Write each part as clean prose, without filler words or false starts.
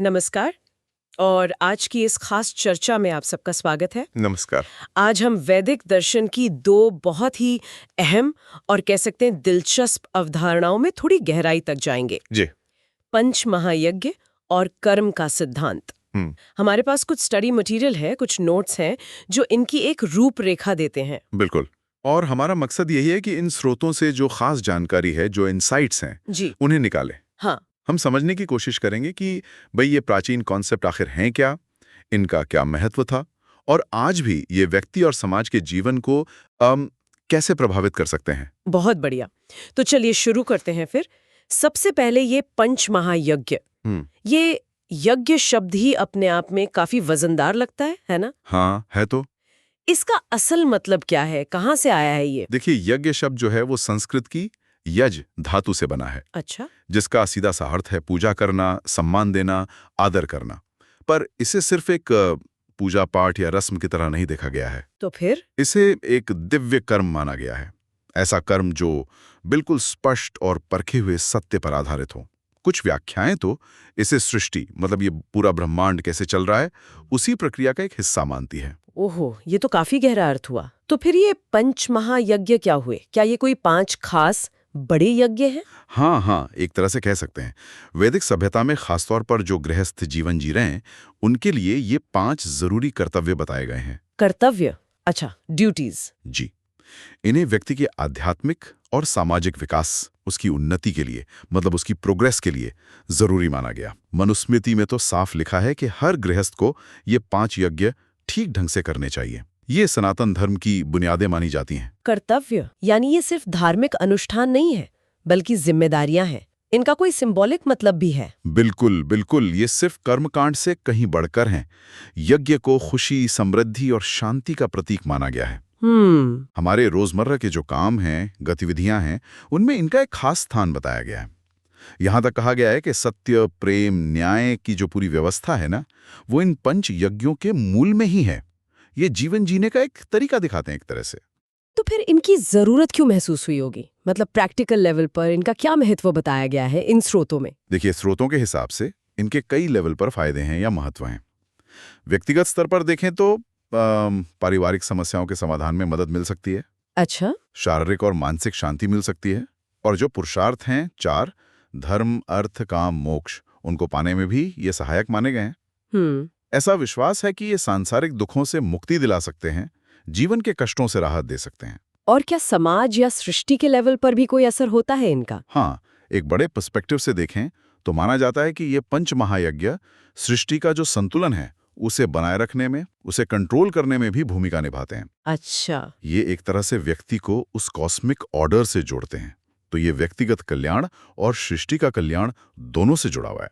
नमस्कार। और आज की इस खास चर्चा में आप सबका स्वागत है। नमस्कार। आज हम वैदिक दर्शन की दो बहुत ही अहम और कह सकते हैं दिलचस्प अवधारणाओं में थोड़ी गहराई तक जाएंगे। जी। पंच महायज्ञ और कर्म का सिद्धांत। हम्म। हमारे पास कुछ स्टडी मटेरियल है, कुछ नोट्स हैं जो इनकी एक रूपरेखा देते हैं। बिल्कुल। और हमारा मकसद यही है कि इन स्रोतों से जो खास जानकारी है, जो इनसाइट्स हैं, जी उन्हें निकालें। हाँ। हम समझने की कोशिश करेंगे कि भाई ये प्राचीन कॉन्सेप्ट आखिर हैं क्या, इनका क्या महत्व था, और आज भी ये व्यक्ति और समाज के जीवन को कैसे प्रभावित कर सकते हैं। बहुत बढ़िया। तो चलिए शुरू करते हैं फिर। सबसे पहले ये पंच महायज्ञ। ये यज्ञ शब्द ही अपने आप में काफी वजनदार लगता है ना? हाँ, है तो। इसका असल मतलब क्या है, कहाँ से आया है ये? देखिए, यज्ञ शब्द जो है वो संस्कृत की यज धातु से बना है, अच्छा। जिसका सीधा सा अर्थ है पूजा करना, सम्मान देना, आदर करना। पर इसे सिर्फ एक पूजा पाठ या रस्म की तरह नहीं देखा गया है। तो फिर? इसे एक दिव्य कर्म माना गया है। ऐसा कर्म जो बिल्कुल स्पष्ट और परखे हुए सत्य पर आधारित हो। कुछ व्याख्याएं तो इसे सृष्टि, मतलब ये पूरा ब्रह्मांड कैसे चल रहा है, उसी प्रक्रिया का एक हिस्सा मानती है। ओहो, ये तो काफी गहरा अर्थ हुआ। तो फिर ये पंच महायज्ञ क्या हुए? क्या ये कोई 5 खास बड़े यज्ञ हैं? हाँ हाँ, एक तरह से कह सकते हैं। वैदिक सभ्यता में खासतौर पर जो गृहस्थ जीवन जी रहे हैं, उनके लिए ये 5 जरूरी कर्तव्य बताए गए हैं। कर्तव्य? अच्छा, ड्यूटीज। जी। इन्हें व्यक्ति के आध्यात्मिक और सामाजिक विकास, उसकी उन्नति के लिए, मतलब उसकी प्रोग्रेस के लिए जरूरी माना गया। मनुस्मृति में तो साफ लिखा है कि हर गृहस्थ को ये 5 यज्ञ ठीक ढंग से करने चाहिए। ये सनातन धर्म की बुनियादें मानी जाती हैं। कर्तव्य यानी ये सिर्फ धार्मिक अनुष्ठान नहीं है, बल्कि जिम्मेदारियां हैं। इनका कोई सिंबॉलिक मतलब भी है? बिल्कुल बिल्कुल, ये सिर्फ कर्मकांड से कहीं बढ़कर हैं। यज्ञ को खुशी, समृद्धि और शांति का प्रतीक माना गया है। हमारे रोजमर्रा के जो काम हैं, गतिविधियां हैं, उनमें इनका एक खास स्थान बताया गया है। यहां तक कहा गया है कि सत्य, प्रेम, न्याय की जो पूरी व्यवस्था है ना, वो इन पंच यज्ञों के मूल में ही है। ये जीवन जीने का एक तरीका दिखाते हैं एक तरह से। तो फिर इनकी जरूरत क्यों महसूस हुई होगी? मतलब प्रैक्टिकल लेवल पर इनका क्या महत्व बताया गया है इन स्रोतों में? देखिए, स्रोतों के हिसाब से इनके कई लेवल पर फायदे हैं या महत्व हैं। व्यक्तिगत स्तर पर देखें तो पारिवारिक समस्याओं के समाधान में मदद मिल सकती है। अच्छा। शारीरिक और मानसिक शांति मिल सकती है। और जो पुरुषार्थ हैं 4, धर्म, अर्थ, काम, मोक्ष, उनको पाने में भी ये सहायक माने गए हैं। ऐसा विश्वास है कि ये सांसारिक दुखों से मुक्ति दिला सकते हैं, जीवन के कष्टों से राहत दे सकते हैं। और क्या समाज या सृष्टि के लेवल पर भी कोई असर होता है इनका? हाँ, एक बड़े पर्सपेक्टिव से देखें तो माना जाता है कि ये पंच महायज्ञ सृष्टि का जो संतुलन है उसे बनाए रखने में, उसे कंट्रोल करने में भी भूमिका निभाते हैं। अच्छा। ये एक तरह से व्यक्ति को उस कॉस्मिक ऑर्डर से जोड़ते हैं। तो ये व्यक्तिगत कल्याण और सृष्टि का कल्याण दोनों से जुड़ा हुआ है।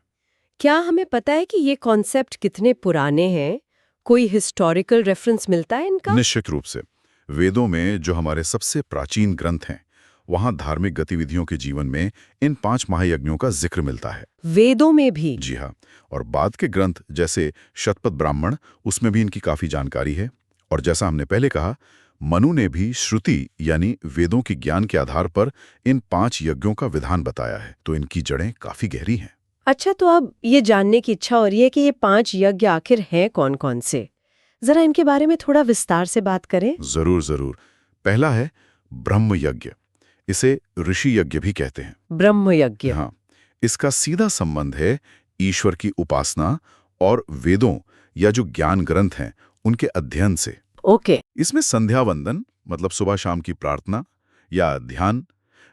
क्या हमें पता है कि ये कॉन्सेप्ट कितने पुराने हैं? कोई हिस्टोरिकल रेफरेंस मिलता है इनका? निश्चित रूप से। वेदों में जो हमारे सबसे प्राचीन ग्रंथ हैं, वहां धार्मिक गतिविधियों के जीवन में इन 5 महायज्ञों का जिक्र मिलता है। वेदों में भी? जी हाँ। और बाद के ग्रंथ जैसे शतपथ ब्राह्मण, उसमें भी इनकी काफी जानकारी है। और जैसा हमने पहले कहा, मनु ने भी श्रुति यानी वेदों के ज्ञान के आधार पर इन 5 यज्ञों का विधान बताया है। तो इनकी जड़ें काफी गहरी हैं। अच्छा, तो अब ये जानने की इच्छा हो रही है कि ये 5 यज्ञ आखिर हैं कौन-कौन से? जरा इनके बारे में थोड़ा विस्तार से बात करें। जरूर जरूर। पहला है ब्रह्म यज्ञ। इसे ऋषि यज्ञ भी कहते हैं। ब्रह्म यज्ञ? हाँ। इसका सीधा संबंध है ईश्वर की उपासना और वेदों या जो ज्ञान ग्रंथ हैं उनके अध्ययन से। ओके। इसमें संध्या वंदन, मतलब सुबह शाम की प्रार्थना या ध्यान,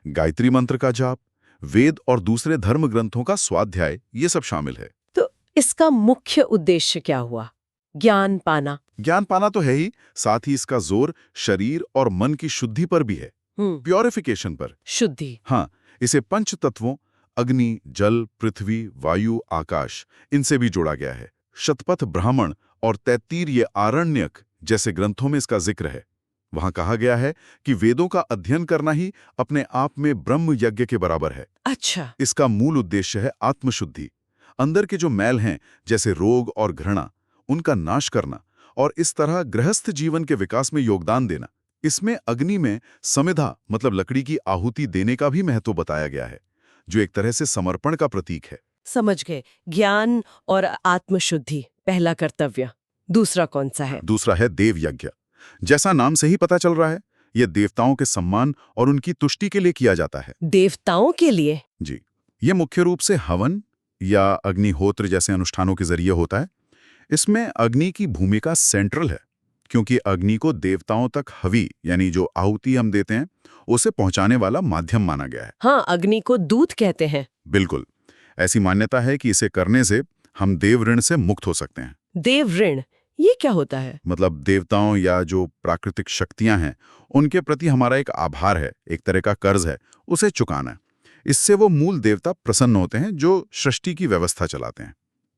गायत्री मंत्र का जाप, वेद और दूसरे धर्म ग्रंथों का स्वाध्याय, ये सब शामिल है। तो इसका मुख्य उद्देश्य क्या हुआ? ज्ञान पाना? ज्ञान पाना तो है ही, साथ ही इसका जोर शरीर और मन की शुद्धि पर भी है, प्योरिफिकेशन पर। शुद्धि? हाँ। इसे पंच तत्वों अग्नि, जल, पृथ्वी, वायु, आकाश, इनसे भी जोड़ा गया है। शतपथ ब्राह्मण और तैत्तिरीय आरण्यक जैसे ग्रंथों में इसका जिक्र है। वहां कहा गया है कि वेदों का अध्ययन करना ही अपने आप में ब्रह्म यज्ञ के बराबर है। अच्छा। इसका मूल उद्देश्य है आत्मशुद्धि, अंदर के जो मैल हैं जैसे रोग और घृणा, उनका नाश करना और इस तरह गृहस्थ जीवन के विकास में योगदान देना। इसमें अग्नि में समिधा, मतलब लकड़ी की आहुति देने का भी महत्व बताया गया है, जो एक तरह से समर्पण का प्रतीक है। समझ गए। ज्ञान और आत्मशुद्धि पहला कर्तव्य। दूसरा कौन सा है? दूसरा है देव यज्ञ। जैसा नाम से ही पता चल रहा है, यह देवताओं के सम्मान और उनकी तुष्टि के लिए किया जाता है। देवताओं के लिए? जी, ये मुख्य रूप से हवन या अग्निहोत्र जैसे अनुष्ठानों के जरिए होता है। इसमें अग्नि की भूमिका सेंट्रल है, क्योंकि अग्नि को देवताओं तक हवि यानी जो आहुति हम देते हैं उसे पहुंचाने वाला माध्यम माना गया है। हाँ, अग्नि को दूत कहते हैं। बिल्कुल, ऐसी मान्यता है कि इसे करने से हम देव ऋण से मुक्त हो सकते हैं। देव ऋण, ये क्या होता है? मतलब देवताओं या जो प्राकृतिक शक्तियां हैं उनके प्रति हमारा एक आभार है, एक तरह का कर्ज है, उसे चुकाना है। इससे वो मूल देवता प्रसन्न होते हैं जो सृष्टि की व्यवस्था चलाते हैं,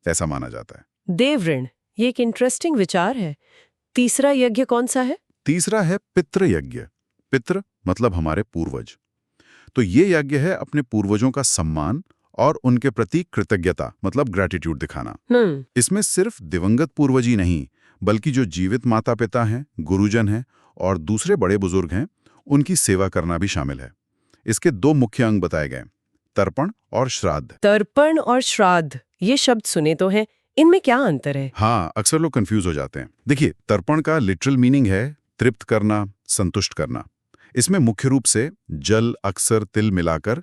ऐसा माना जाता है। देव ऋण, ये एक इंटरेस्टिंग विचार है। तीसरा यज्ञ कौन सा है? तीसरा है पितृ यज्ञ। पितृ मतलब हमारे पूर्वज। तो ये यज्ञ है अपने पूर्वजों का सम्मान और उनके प्रति कृतज्ञता मतलब ग्रेटिट्यूड दिखाना। इसमें सिर्फ दिवंगत पूर्वज ही नहीं, बल्कि जो जीवित माता पिता हैं, गुरुजन हैं और दूसरे बड़े बुजुर्ग हैं, उनकी सेवा करना भी शामिल है। इसके दो मुख्य अंग बताए गए, तर्पण और श्राद्ध। तर्पण और श्राद्ध, ये शब्द सुने तो हैं, इनमें क्या अंतर है? हाँ, अक्सर लोग कंफ्यूज हो जाते हैं। देखिए, तर्पण का लिटरल मीनिंग है तृप्त करना, संतुष्ट करना। इसमें मुख्य रूप से जल अक्सर तिल मिलाकर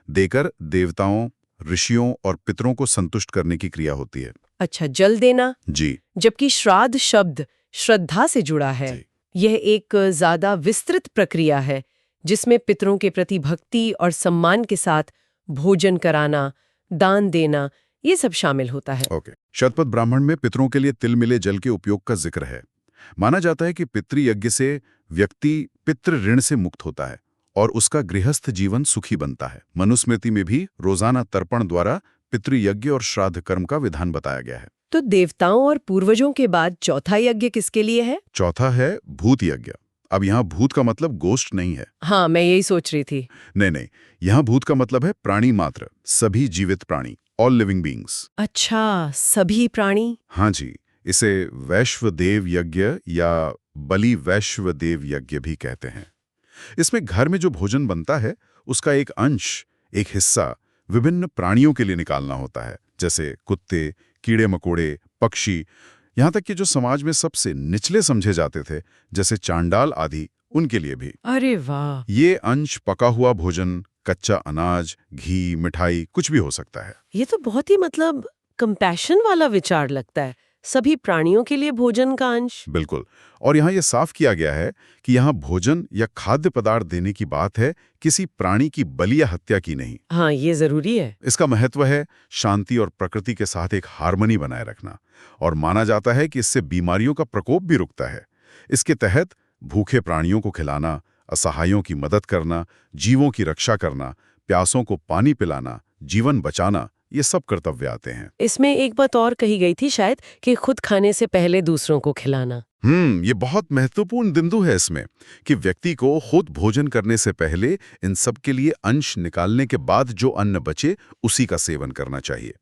देकर देवताओं, ऋषियों और पितरों को संतुष्ट करने की क्रिया होती है। अच्छा, जल देना। जी। जबकि श्राद्ध शब्द श्रद्धा से जुड़ा है। यह एक ज्यादा विस्तृत प्रक्रिया है जिसमें पितरों के प्रति भक्ति और सम्मान के साथ भोजन कराना, दान देना, ये सब शामिल होता है। ओके। शतपथ ब्राह्मण में पितरों के लिए तिल मिले जल के उपयोग का जिक्र है। माना जाता है कि पितृयज्ञ से व्यक्ति पितृ ऋण से मुक्त होता है और उसका गृहस्थ जीवन सुखी बनता है। मनुस्मृति में भी रोजाना तर्पण द्वारा पितृयज्ञ और श्राद्ध कर्म का विधान बताया गया है। तो देवताओं और पूर्वजों के बाद चौथा यज्ञ किसके लिए है? चौथा है भूत यज्ञ। अब यहाँ भूत का मतलब गोष्ठ नहीं है। हाँ, मैं यही सोच रही थी। नहीं, यहाँ भूत का मतलब है प्राणी मात्र, सभी जीवित प्राणी, ऑल लिविंग बींग्स। अच्छा, सभी प्राणी? हाँ जी, इसे वैश्वदेव यज्ञ या बलि वैश्वदेव यज्ञ भी कहते हैं। इसमें घर में जो भोजन बनता है उसका एक अंश, एक हिस्सा विभिन्न प्राणियों के लिए निकालना होता है, जैसे कुत्ते, कीड़े मकोड़े, पक्षी, यहाँ तक कि जो समाज में सबसे निचले समझे जाते थे जैसे चांडाल आदि, उनके लिए भी। अरे वाह! ये अंश पका हुआ भोजन, कच्चा अनाज, घी, मिठाई, कुछ भी हो सकता है। ये तो बहुत ही कंपैशन वाला विचार लगता है। सभी प्राणियों के लिए भोजन का अंश। बिल्कुल। और यहाँ ये साफ किया गया है कि यहाँ भोजन या खाद्य पदार्थ देने की बात है, किसी प्राणी की बलि या हत्या की नहीं। हाँ, ये जरूरी है। इसका महत्व है शांति और प्रकृति के साथ एक हार्मनी बनाए रखना, और माना जाता है कि इससे बीमारियों का प्रकोप भी रुकता है। इसके तहत भूखे प्राणियों को खिलाना, असहायों की मदद करना, जीवों की रक्षा करना, प्यासों को पानी पिलाना, जीवन बचाना, ये सब कर्तव्य आते हैं। इसमें एक बात और कही गई थी शायद कि खुद खाने से पहले दूसरों को खिलाना। ये बहुत महत्वपूर्ण बिंदु है इसमें, कि व्यक्ति को खुद भोजन करने से पहले इन सब के लिए अंश निकालने के बाद जो अन्न बचे उसी का सेवन करना चाहिए।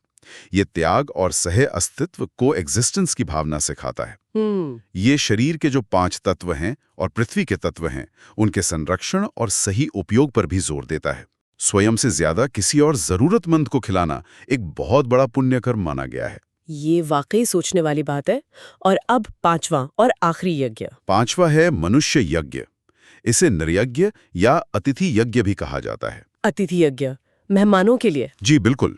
ये त्याग और सह अस्तित्व को एग्जिस्टेंस की भावना सिखाता है। ये शरीर के जो 5 तत्व हैं और पृथ्वी के तत्व हैं, उनके संरक्षण और सही उपयोग पर भी जोर देता है। स्वयं से ज्यादा किसी और जरूरतमंद को खिलाना एक बहुत बड़ा पुण्य कर्म माना गया है। ये वाकई सोचने वाली बात है। और अब पांचवा और आखिरी यज्ञ। पांचवा है मनुष्य यज्ञ। इसे नरयज्ञ या अतिथि यज्ञ भी कहा जाता है। अतिथि यज्ञ, मेहमानों के लिए? जी बिल्कुल।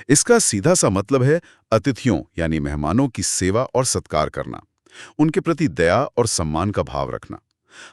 इसका सीधा सा मतलब है अतिथियों यानी मेहमानों की सेवा और सत्कार करना, उनके प्रति दया और सम्मान का भाव रखना।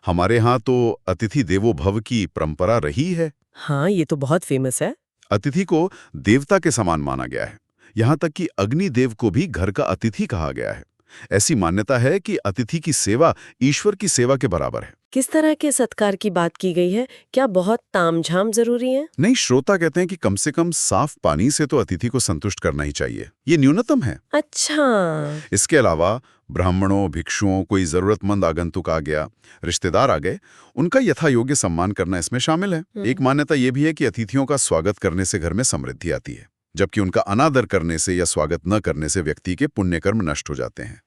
हमारे यहाँ तो अतिथि देवो भव की परंपरा रही है। हाँ, ये तो बहुत फेमस है। अतिथि को देवता के समान माना गया है। यहाँ तक कि अग्निदेव को भी घर का अतिथि कहा गया है। ऐसी मान्यता है कि अतिथि की सेवा ईश्वर की सेवा के बराबर है। किस तरह के सत्कार की बात की गई है? क्या बहुत तामझाम जरूरी है? नहीं, श्रोता कहते हैं कि कम से कम साफ पानी से तो अतिथि को संतुष्ट करना ही चाहिए, ये न्यूनतम है। अच्छा। इसके अलावा ब्राह्मणों, भिक्षुओं, कोई जरूरतमंद आगंतुक आ गया, रिश्तेदार आ गए, उनका यथा योग्य सम्मान करना इसमें शामिल है। एक मान्यता यह भी है कि अतिथियों का स्वागत करने से घर में समृद्धि आती है, जबकि उनका अनादर करने से या स्वागत न करने से व्यक्ति के पुण्य कर्म नष्ट हो जाते हैं।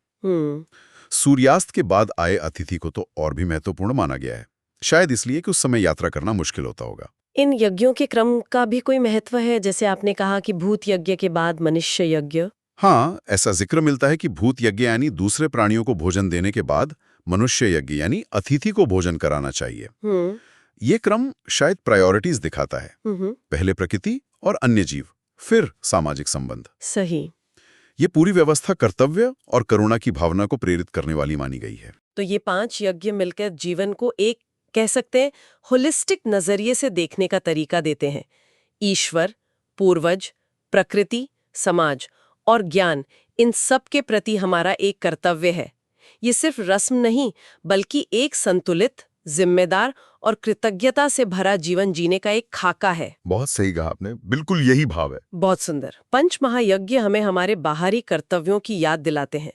सूर्यास्त के बाद आए अतिथि को तो और भी महत्वपूर्ण माना गया है, शायद इसलिए कि उस समय यात्रा करना मुश्किल होता होगा। इन यज्ञों के क्रम का भी कोई महत्व है? जैसे आपने कहा कि भूत यज्ञ के बाद मनुष्य यज्ञ। हाँ, ऐसा जिक्र मिलता है कि भूत यज्ञ यानी दूसरे प्राणियों को भोजन देने के बाद मनुष्य यज्ञ यानी अतिथि को भोजन कराना चाहिए। ये क्रम शायद प्रायोरिटीज दिखाता है। पहले प्रकृति और अन्य जीव, फिर सामाजिक संबंध। सही। ये पूरी व्यवस्था कर्तव्य और करुणा की भावना को प्रेरित करने वाली मानी गई है। तो ये 5 यज्ञ मिलकर जीवन को एक, कह सकते हैं, होलिस्टिक नजरिए से देखने का तरीका देते हैं। ईश्वर, पूर्वज, प्रकृति, समाज और ज्ञान, इन सब के प्रति हमारा एक कर्तव्य है। ये सिर्फ रस्म नहीं, बल्कि एक संतुलित, जिम्मेदार और कृतज्ञता से भरा जीवन जीने का एक खाका है। बहुत सही कहा आपने, बिल्कुल यही भाव है। बहुत सुंदर। पंच महायज्ञ हमें हमारे बाहरी कर्तव्यों की याद दिलाते हैं,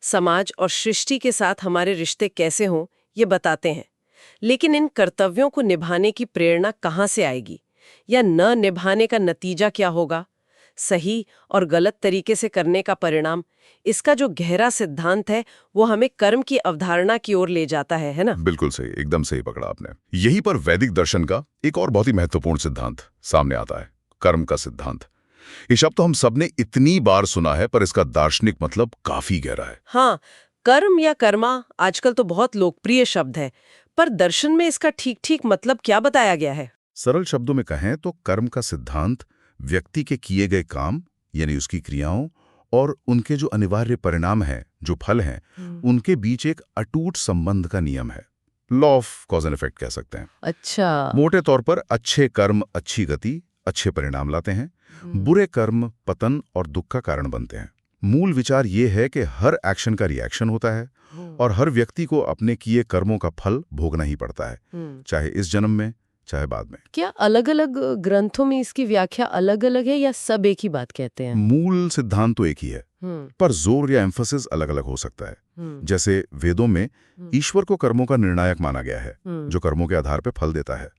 समाज और सृष्टि के साथ हमारे रिश्ते कैसे हों ये बताते हैं। लेकिन इन कर्तव्यों को निभाने की प्रेरणा कहाँ से आएगी, या न निभाने का नतीजा क्या होगा? सही और गलत तरीके से करने का परिणाम, इसका जो गहरा सिद्धांत है वो हमें कर्म की अवधारणा की ओर ले जाता है ना? बिल्कुल सही, एकदम सही पकड़ा आपने। यहीं पर वैदिक दर्शन का एक और बहुत ही महत्वपूर्ण सिद्धांत सामने आता है, कर्म का सिद्धांत। ये शब्द तो हम सबने इतनी बार सुना है, पर इसका दार्शनिक मतलब काफी गहरा है। हाँ, कर्म या कर्मा आजकल तो बहुत लोकप्रिय शब्द है, पर दर्शन में इसका ठीक-ठीक मतलब क्या बताया गया है? सरल शब्दों में कहें तो कर्म का सिद्धांत व्यक्ति के किए गए काम यानी उसकी क्रियाओं और उनके जो अनिवार्य परिणाम हैं, जो फल हैं, उनके बीच एक अटूट संबंध का नियम है। Law of cause and effect कह सकते हैं। अच्छा। मोटे तौर पर अच्छे कर्म अच्छी गति, अच्छे परिणाम लाते हैं, बुरे कर्म पतन और दुख का कारण बनते हैं। मूल विचार ये है कि हर एक्शन का रिएक्शन होता है और हर व्यक्ति को अपने किए कर्मों का फल भोगना ही पड़ता है, चाहे इस जन्म में चाहे बाद में। क्या अलग-अलग ग्रंथों में इसकी व्याख्या अलग-अलग है या सब एक ही बात कहते हैं? मूल सिद्धांत तो एक ही है, पर जोर या एम्फसिस अलग-अलग हो सकता है। जैसे वेदों में ईश्वर को कर्मों का निर्णायक माना गया है, जो कर्मों के आधार पर फल देता है।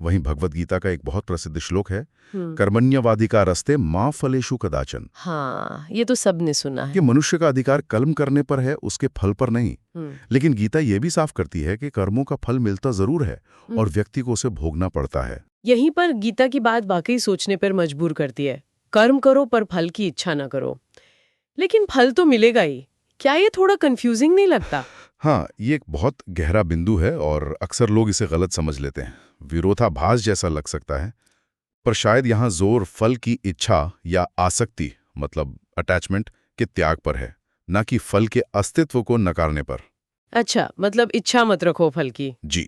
वहीं भगवद गीता का एक बहुत प्रसिद्ध श्लोक है, कर्मण्यवाधिका रस्ते मां फलेषु कदाचन। हाँ, ये तो सबने सुना है कि मनुष्य का अधिकार कर्म करने पर है, उसके फल पर नहीं। लेकिन गीता ये भी साफ करती है कि कर्मों का फल मिलता जरूर है और व्यक्ति को उसे भोगना पड़ता है। यहीं पर गीता की बात वाकई सोचने पर मजबूर करती है। कर्म करो पर फल की इच्छा न करो। लेकिन फल तो मिलेगा ही। क्या ये थोड़ा कंफ्यूजिंग नहीं लगता? हाँ, ये एक बहुत गहरा बिंदु है और अक्सर लोग इसे गलत समझ लेते हैं। विरोधाभास जैसा लग सकता है, पर शायद यहाँ जोर फल की इच्छा या आसक्ति मतलब अटैचमेंट के त्याग पर है, न कि फल के अस्तित्व को नकारने पर। अच्छा, मतलब इच्छा मत रखो फल की। जी।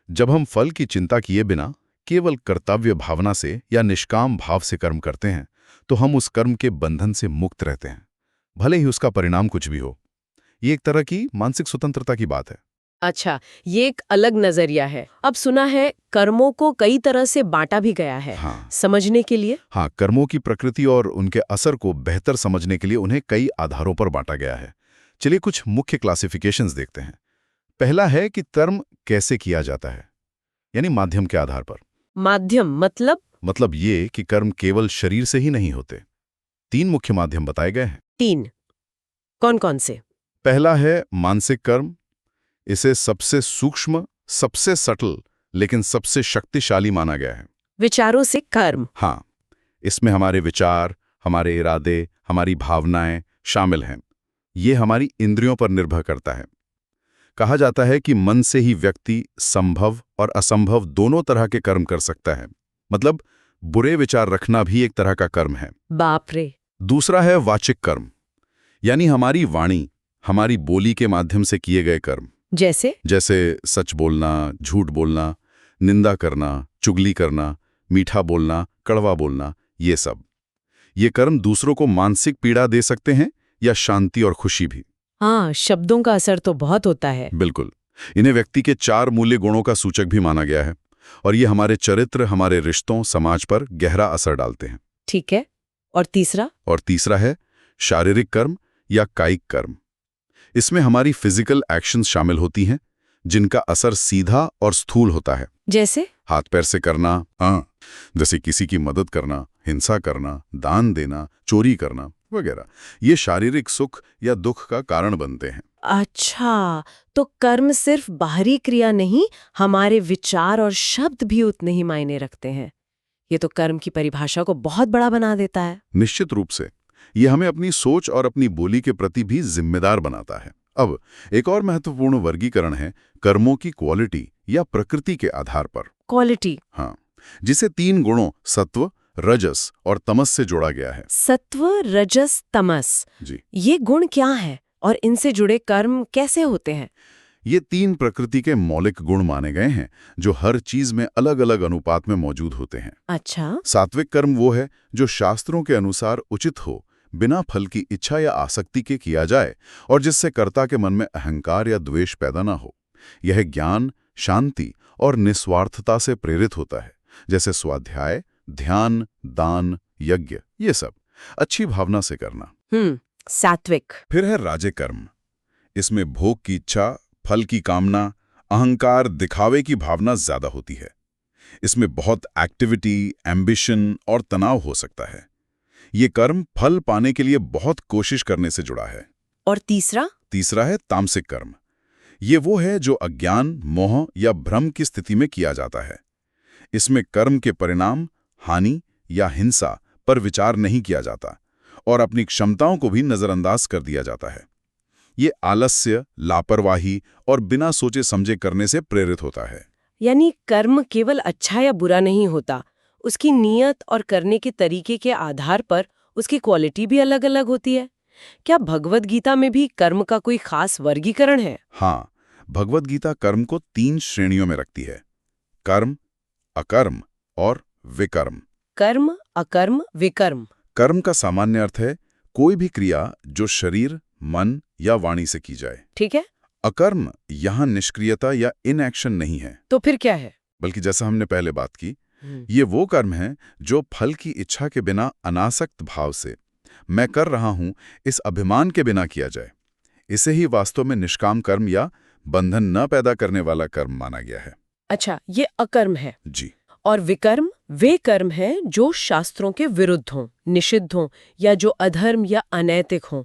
जब हम फल की चिंता किए बिना केवल कर्तव्य भावना से या निष्काम भाव से कर्म करते हैं, तो हम उस कर्म के बंधन से मुक्त रहते हैं, भले ही उसका परिणाम कुछ भी हो। ये एक तरह की मानसिक स्वतंत्रता की बात है। अच्छा, ये एक अलग नजरिया है। अब सुना है कर्मों को कई तरह से बांटा भी गया है। हाँ। समझने के लिए? हाँ, कर्मों की प्रकृति और उनके असर को बेहतर समझने के लिए उन्हें कई आधारों पर बांटा गया है। चलिए कुछ मुख्य क्लासिफिकेशंस देखते हैं। पहला है कि कर्म कैसे किया जाता है, यानी माध्यम के आधार पर। माध्यम मतलब ये कि कर्म केवल शरीर से ही नहीं होते। 3 मुख्य माध्यम बताए गए हैं। 3 कौन-कौन से? पहला है मानसिक कर्म। इसे सबसे सूक्ष्म, सबसे सटल, लेकिन सबसे शक्तिशाली माना गया है। विचारों से कर्म। हाँ, इसमें हमारे विचार, हमारे इरादे, हमारी भावनाएं शामिल हैं। ये हमारी इंद्रियों पर निर्भर करता है। कहा जाता है कि मन से ही व्यक्ति संभव और असंभव दोनों तरह के कर्म कर सकता है। मतलब बुरे विचार रखना भी एक तरह का कर्म है। बाप रे। दूसरा है वाचिक कर्म, यानी हमारी वाणी, हमारी बोली के माध्यम से किए गए कर्म। जैसे सच बोलना, झूठ बोलना, निंदा करना, चुगली करना, मीठा बोलना, कड़वा बोलना, ये सब। ये कर्म दूसरों को मानसिक पीड़ा दे सकते हैं या शांति और खुशी भी। हाँ, शब्दों का असर तो बहुत होता है। बिल्कुल। इन्हें व्यक्ति के 4 मूल्य गुणों का सूचक भी माना गया है और ये हमारे चरित्र, हमारे रिश्तों, समाज पर गहरा असर डालते हैं। ठीक है। और तीसरा है शारीरिक कर्म या कायिक कर्म। इसमें हमारी फिजिकल एक्शंस शामिल होती हैं, जिनका असर सीधा और स्थूल होता है। जैसे हाथ पैर से करना, जैसे किसी की मदद करना, हिंसा करना, दान देना, चोरी करना वगैरह। ये शारीरिक सुख या दुख का कारण बनते हैं। अच्छा, तो कर्म सिर्फ बाहरी क्रिया नहीं, हमारे विचार और शब्द भी उतने ही मायने रखते हैं। ये तो कर्म की परिभाषा को बहुत बड़ा बना देता है। निश्चित रूप से ये हमें अपनी सोच और अपनी बोली के प्रति भी जिम्मेदार बनाता है। अब एक और महत्वपूर्ण वर्गीकरण है कर्मों की क्वालिटी या प्रकृति के आधार पर। क्वालिटी? हाँ, जिसे 3 गुणों सत्व, रजस और तमस से जोड़ा गया है। सत्व, रजस, तमस, जी, ये गुण क्या है और इनसे जुड़े कर्म कैसे होते हैं? ये 3 प्रकृति के मौलिक गुण माने गए हैं जो हर चीज में अलग अलग अनुपात में मौजूद होते हैं। अच्छा। सात्विक कर्म वो है जो शास्त्रों के अनुसार उचित हो, बिना फल की इच्छा या आसक्ति के किया जाए और जिससे कर्ता के मन में अहंकार या द्वेष पैदा ना हो। यह ज्ञान, शांति और निस्वार्थता से प्रेरित होता है, जैसे स्वाध्याय, ध्यान, दान, यज्ञ, ये सब अच्छी भावना से करना। सात्विक। फिर है राजे कर्म। इसमें भोग की इच्छा, फल की कामना, अहंकार, दिखावे की भावना ज्यादा होती है। इसमें बहुत एक्टिविटी, एम्बिशन और तनाव हो सकता है। ये कर्म फल पाने के लिए बहुत कोशिश करने से जुड़ा है। और तीसरा? तीसरा है तामसिक कर्म। ये वो है जो अज्ञान, मोह या भ्रम की स्थिति में किया जाता है। इसमें कर्म के परिणाम, हानि या हिंसा पर विचार नहीं किया जाता और अपनी क्षमताओं को भी नजरअंदाज कर दिया जाता है। ये आलस्य, लापरवाही और बिना सोचे समझे करने से प्रेरित होता है। यानी कर्म केवल अच्छा या बुरा नहीं होता, उसकी नीयत और करने के तरीके के आधार पर उसकी क्वालिटी भी अलग अलग होती है। क्या भगवद गीता में भी कर्म का कोई खास वर्गीकरण है? हाँ, भगवद गीता कर्म को 3 श्रेणियों में रखती है: कर्म, अकर्म और विकर्म। कर्म, अकर्म, विकर्म। कर्म का सामान्य अर्थ है कोई भी क्रिया जो शरीर, मन या वाणी से की जाए। ठीक है। अकर्म यहाँ निष्क्रियता या इनएक्शन नहीं है। तो फिर क्या है? बल्कि जैसा हमने पहले बात की, ये वो कर्म है जो फल की इच्छा के बिना अनासक्त भाव से मैं कर रहा हूं इस अभिमान के बिना किया जाए। इसे ही वास्तव में निष्काम कर्म या बंधन न पैदा करने वाला कर्म माना गया है। अच्छा, ये अकर्म है। जी। और विकर्म वे कर्म हैं जो शास्त्रों के विरुद्ध हों, निषिद्ध हों या जो अधर्म या अनैतिक हों,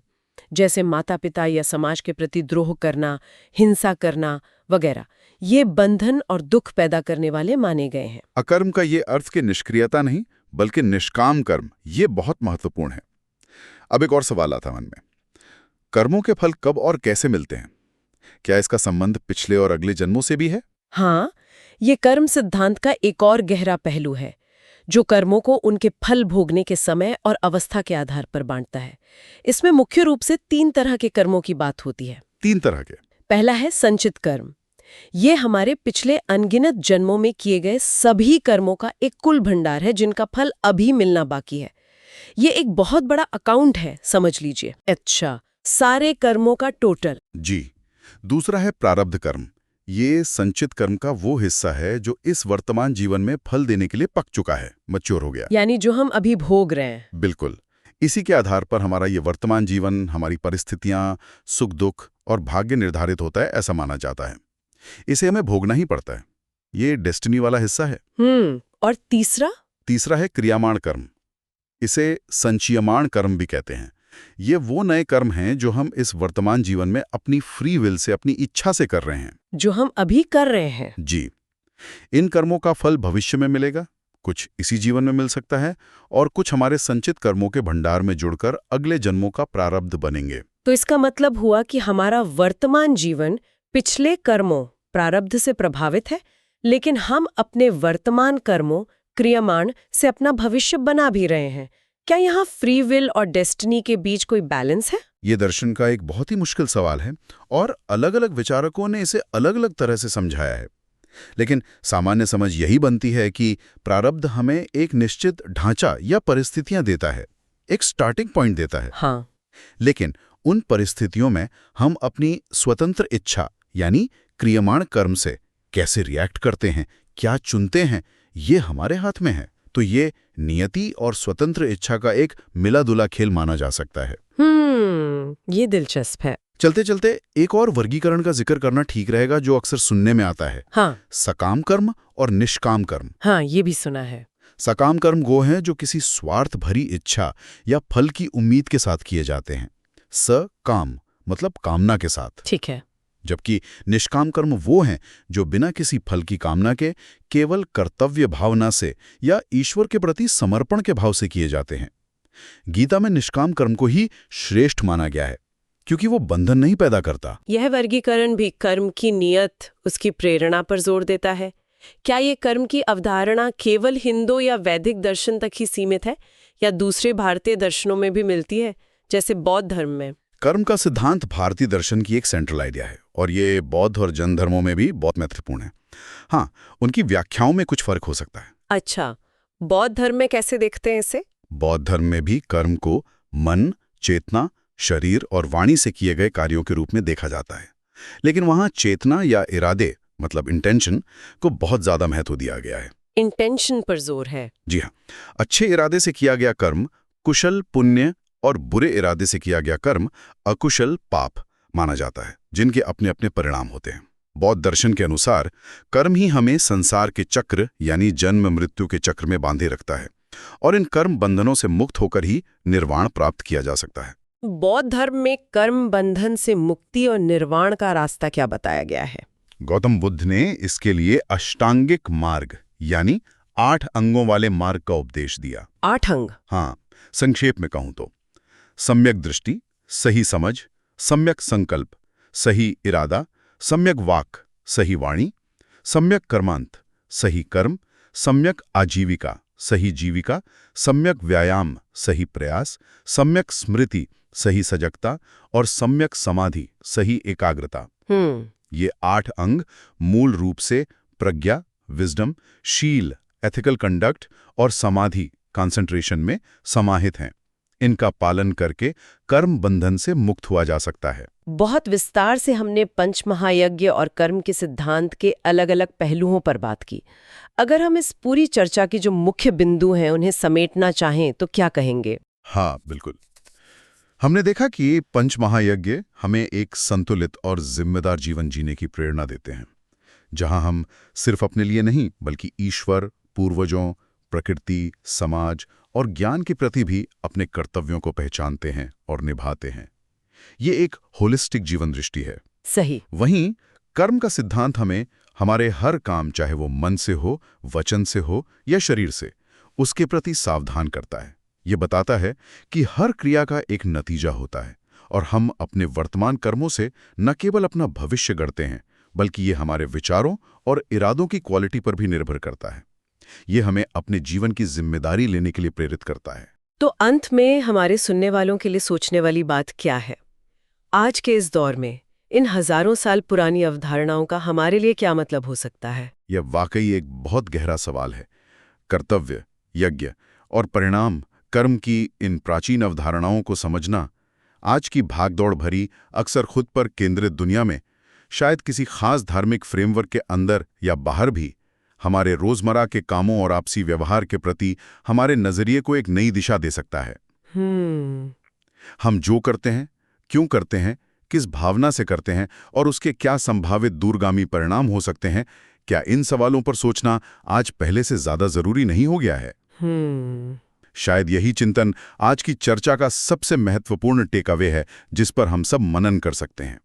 जैसे माता पिता या समाज के प्रति द्रोह करना, हिंसा करना वगैरह। ये बंधन और दुख पैदा करने वाले माने गए हैं। अकर्म का ये अर्थ कि निष्क्रियता नहीं, बल्कि निष्काम कर्म, ये बहुत महत्वपूर्ण है। अब एक और सवाल आता मन में, कर्मों के फल कब और कैसे मिलते हैं? क्या इसका संबंध पिछले और अगले जन्मों से भी है? हाँ, ये कर्म सिद्धांत का एक और गहरा पहलू है जो कर्मों को उनके फल भोगने के समय और अवस्था के आधार पर बांटता है। इसमें मुख्य रूप से 3 तरह के कर्मों की बात होती है। 3 तरह के। पहला है संचित कर्म। ये हमारे पिछले अनगिनत जन्मों में किए गए सभी कर्मों का एक कुल भंडार है जिनका फल अभी मिलना बाकी है। ये एक बहुत बड़ा अकाउंट है, समझ लीजिए। अच्छा, सारे कर्मों का टोटल। जी। दूसरा है प्रारब्ध कर्म। ये संचित कर्म का वो हिस्सा है जो इस वर्तमान जीवन में फल देने के लिए पक चुका है, मैच्योर हो गया। यानी जो हम अभी भोग रहे हैं। बिल्कुल। इसी के आधार पर हमारा ये वर्तमान जीवन, हमारी परिस्थितियां, सुख दुख और भाग्य निर्धारित होता है, ऐसा माना जाता है। इसे हमें भोगना ही पड़ता है। ये डेस्टिनी वाला हिस्सा है। और तीसरा है क्रियामाण कर्म। इसे संचयमाण कर्म भी कहते हैं। ये वो नए कर्म हैं जो हम इस वर्तमान जीवन में अपनी फ्री विल से, अपनी इच्छा से कर रहे हैं। जो हम अभी कर रहे हैं। जी। इन कर्मों का फल भविष्य में मिलेगा, कुछ इसी जीवन में मिल सकता है और कुछ हमारे संचित कर्मों के भंडार में जुड़कर अगले जन्मों का प्रारब्ध बनेंगे। तो इसका मतलब हुआ कि हमारा वर्तमान जीवन पिछले कर्मों, प्रारब्ध से प्रभावित है, लेकिन हम अपने वर्तमान कर्मों, क्रियामाण से अपना भविष्य बना भी रहे हैं। क्या यहाँ फ्री विल और डेस्टिनी के बीच कोई बैलेंस है? ये दर्शन का एक बहुत ही मुश्किल सवाल है और अलग अलग विचारकों ने इसे अलग अलग तरह से समझाया है। लेकिन सामान्य समझ यही बनती है कि प्रारब्ध हमें एक निश्चित ढांचा या परिस्थितियां देता है, एक स्टार्टिंग पॉइंट देता है। हाँ। लेकिन उन परिस्थितियों में हम अपनी स्वतंत्र इच्छा यानी क्रियमाण कर्म से कैसे रिएक्ट करते हैं, क्या चुनते हैं, ये हमारे हाथ में है। तो ये नियति और स्वतंत्र इच्छा का एक मिला-जुला खेल माना जा सकता है। ये दिलचस्प है। चलते चलते एक और वर्गीकरण का जिक्र करना ठीक रहेगा जो अक्सर सुनने में आता है। हाँ। सकाम कर्म और निष्काम कर्म। हाँ, ये भी सुना है। सकाम कर्म वो हैं जो किसी स्वार्थ भरी इच्छा या फल की उम्मीद के साथ किए जाते हैं। सकाम मतलब कामना के साथ। ठीक है। जबकि निष्काम कर्म वो हैं जो बिना किसी फल की कामना के केवल कर्तव्य भावना से या ईश्वर के प्रति समर्पण के भाव से किए जाते हैं। गीता में निष्काम कर्म को ही श्रेष्ठ माना गया है क्योंकि वो बंधन नहीं पैदा करता। यह वर्गीकरण भी कर्म की नियत, उसकी प्रेरणा पर जोर देता है। क्या ये कर्म की अवधारणा केवल हिंदू या वैदिक दर्शन तक ही सीमित है या दूसरे भारतीय दर्शनों में भी मिलती है, जैसे बौद्ध धर्म में? कर्म का सिद्धांत भारतीय दर्शन की एक सेंट्रल आइडिया है और ये बौद्ध और जैन धर्मों में भी बहुत महत्वपूर्ण है। हाँ, उनकी व्याख्याओं में कुछ फर्क हो सकता है। अच्छा, बौद्ध धर्म में कैसे देखते हैं इसे? बौद्ध धर्म में भी कर्म को मन, चेतना, शरीर और वाणी से किए गए कार्यों के रूप में देखा जाता है, लेकिन वहाँ चेतना या इरादे मतलब इंटेंशन को बहुत ज्यादा महत्व दिया गया है। इंटेंशन पर जोर है। जी हाँ, अच्छे इरादे से किया गया कर्म कुशल पुण्य और बुरे इरादे से किया गया कर्म अकुशल पाप माना जाता है, जिनके अपने अपने परिणाम होते हैं। बौद्ध दर्शन के अनुसार कर्म ही हमें संसार के चक्र यानी जन्म मृत्यु के चक्र में बांधे रखता है और इन कर्म बंधनों से मुक्त होकर ही निर्वाण प्राप्त किया जा सकता है। बौद्ध धर्म में कर्म बंधन से मुक्ति और निर्वाण का रास्ता क्या बताया गया है? गौतम बुद्ध ने इसके लिए अष्टांगिक मार्ग यानी 8 अंगों वाले मार्ग का उपदेश दिया। 8 अंग? हाँ, संक्षेप में कहूं तो सम्यक दृष्टि, सही समझ, सम्यक संकल्प, सही इरादा, सम्यक वाक, सही वाणी, सम्यक कर्मांत, सही कर्म, सम्यक आजीविका, सही जीविका, सम्यक व्यायाम, सही प्रयास, सम्यक स्मृति, सही सजगता और सम्यक समाधि, सही एकाग्रता। ये 8 अंग मूल रूप से प्रज्ञा, विजडम, शील, एथिकल कंडक्ट और समाधि, कंसंट्रेशन में समाहित हैं। इनका पालन करके कर्म बंधन से मुक्त हुआ जा सकता है। बहुत विस्तार से हमने पंच महायज्ञ और कर्म के सिद्धांत के अलग-अलग पहलुओं पर बात की। अगर हम इस पूरी चर्चा की जो मुख्य बिंदु हैं उन्हें समेटना चाहें तो क्या कहेंगे? हाँ, बिल्कुल। हमने देखा कि पंच महायज्ञ हमें एक संतुलित और जिम्मेदार जीवन जीने की प्रेरणा देते हैं, जहां हम सिर्फ अपने लिए नहीं बल्कि ईश्वर, पूर्वजों, प्रकृति, समाज और ज्ञान के प्रति भी अपने कर्तव्यों को पहचानते हैं और निभाते हैं। ये एक होलिस्टिक जीवन दृष्टि है। सही। वहीं कर्म का सिद्धांत हमें हमारे हर काम, चाहे वो मन से हो, वचन से हो या शरीर से, उसके प्रति सावधान करता है। ये बताता है कि हर क्रिया का एक नतीजा होता है और हम अपने वर्तमान कर्मों से न केवल अपना भविष्य गढ़ते हैं बल्कि ये हमारे विचारों और इरादों की क्वालिटी पर भी निर्भर करता है। ये हमें अपने जीवन की जिम्मेदारी लेने के लिए प्रेरित करता है। तो अंत में हमारे सुनने वालों के लिए सोचने वाली बात क्या है? आज के इस दौर में इन हजारों साल पुरानी अवधारणाओं का हमारे लिए क्या मतलब हो सकता है? यह वाकई एक बहुत गहरा सवाल है। कर्तव्य, यज्ञ और परिणाम कर्म की इन प्राचीन अवधारणाओं को समझना आज की भागदौड़ भरी, अक्सर खुद पर केंद्रित दुनिया में शायद किसी खास धार्मिक फ्रेमवर्क के अंदर या बाहर भी हमारे रोजमर्रा के कामों और आपसी व्यवहार के प्रति हमारे नजरिए को एक नई दिशा दे सकता है। हम जो करते हैं, क्यों करते हैं, किस भावना से करते हैं और उसके क्या संभावित दूरगामी परिणाम हो सकते हैं, क्या इन सवालों पर सोचना आज पहले से ज्यादा जरूरी नहीं हो गया है? शायद यही चिंतन आज की चर्चा का सबसे महत्वपूर्ण टेकअवे है जिस पर हम सब मनन कर सकते हैं।